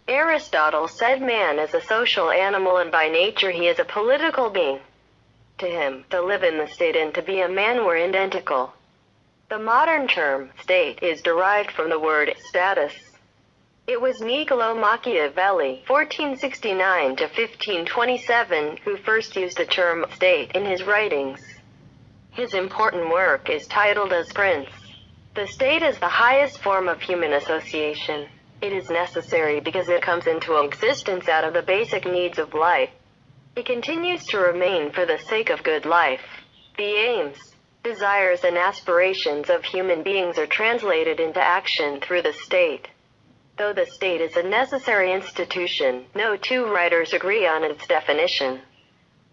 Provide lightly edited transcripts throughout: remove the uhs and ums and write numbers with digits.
Aristotle said man is a social animal and by nature he is a political being. To him, to live in the state and to be a man were identical. The modern term, state, is derived from the word status. It was Niccolo Machiavelli, 1469 to 1527, who first used the term state in his writings. His important work is titled as Prince. The state is the highest form of human association. It is necessary because it comes into existence out of the basic needs of life. It continues to remain for the sake of good life. The aims, desires and aspirations of human beings are translated into action through the state. Though the state is a necessary institution, no two writers agree on its definition.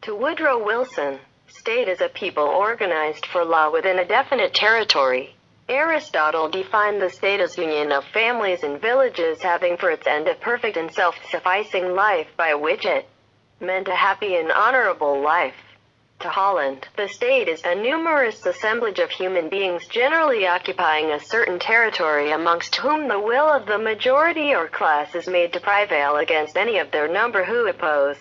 To Woodrow Wilson, state is a people organized for law within a definite territory. Aristotle defined the state as union of families and villages having for its end a perfect and self-sufficing life, by which it meant a happy and honorable life. To Holland, the state is a numerous assemblage of human beings generally occupying a certain territory amongst whom the will of the majority or class is made to prevail against any of their number who oppose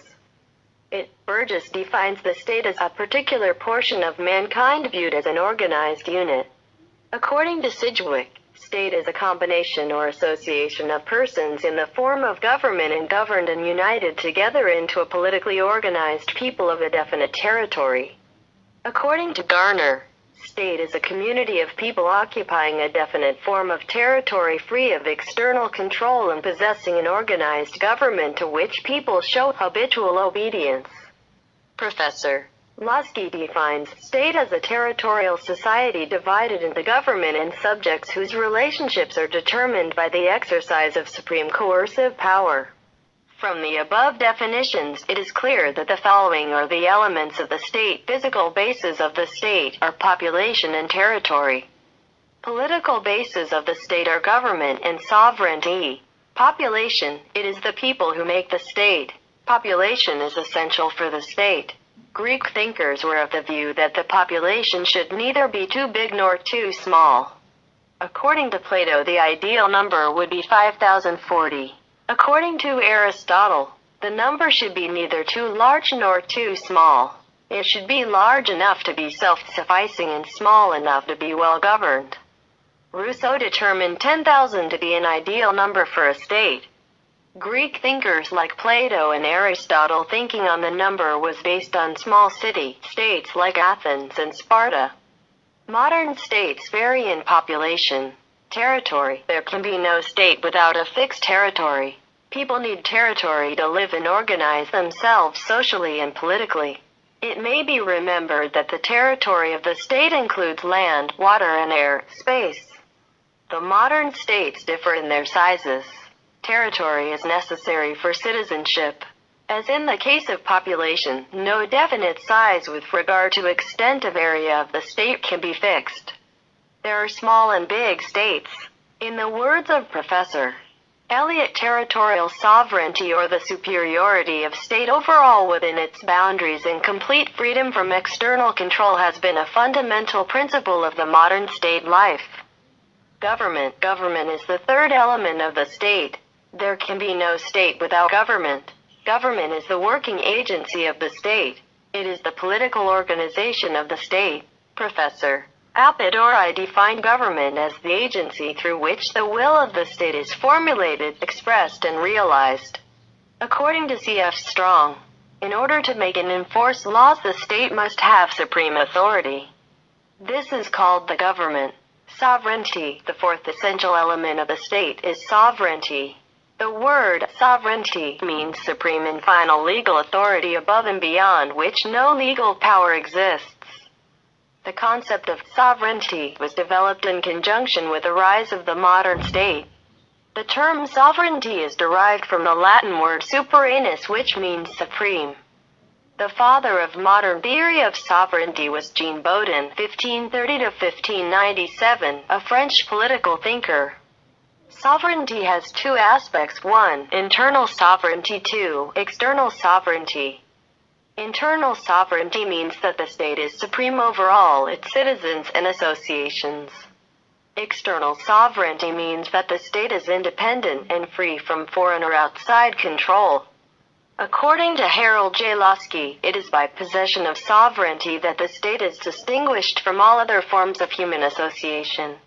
it. Burgess defines the state as a particular portion of mankind viewed as an organized unit. According to Sidgwick, state is a combination or association of persons in the form of government and governed and united together into a politically organized people of a definite territory. According to Garner, state is a community of people occupying a definite form of territory free of external control and possessing an organized government to which people show habitual obedience. Professor Lasky defines state as a territorial society divided into government and subjects whose relationships are determined by the exercise of supreme coercive power. From the above definitions, it is clear that the following are the elements of the state. Physical bases of the state are population and territory. Political bases of the state are government and sovereignty. Population, it is the people who make the state. Population is essential for the state. Greek thinkers were of the view that the population should neither be too big nor too small. According to Plato, the ideal number would be 5040. According to Aristotle, the number should be neither too large nor too small. It should be large enough to be self-sufficing and small enough to be well governed. Rousseau determined 10,000 to be an ideal number for a state. Greek thinkers like Plato and Aristotle thinking on the number was based on small city-states like Athens and Sparta. Modern states vary in population. Territory. There can be no state without a fixed territory. People need territory to live and organize themselves socially and politically. It may be remembered that the territory of the state includes land, water and air, space. The modern states differ in their sizes. Territory is necessary for citizenship. As in the case of population, no definite size with regard to extent of area of the state can be fixed. There are small and big states. In the words of Professor Eliot, territorial sovereignty or the superiority of state overall within its boundaries and complete freedom from external control has been a fundamental principle of the modern state life. Government. Government is the third element of the state. There can be no state without government. Government is the working agency of the state. It is the political organization of the state. Professor Apodori defined government as the agency through which the will of the state is formulated, expressed, and realized. According to C.F. Strong, in order to make and enforce laws, the state must have supreme authority. This is called the government. Sovereignty. The fourth essential element of the state is sovereignty. The word sovereignty means supreme and final legal authority above and beyond which no legal power exists. The concept of sovereignty was developed in conjunction with the rise of the modern state. The term sovereignty is derived from the Latin word superanus, which means supreme. The father of modern theory of sovereignty was Jean Bodin, 1530 to 1597, a French political thinker. Sovereignty has two aspects: 1. Internal sovereignty, 2. External sovereignty. Internal sovereignty means that the state is supreme over all its citizens and associations. External sovereignty means that the state is independent and free from foreign or outside control. According to Harold J. Lasky, it is by possession of sovereignty that the state is distinguished from all other forms of human association.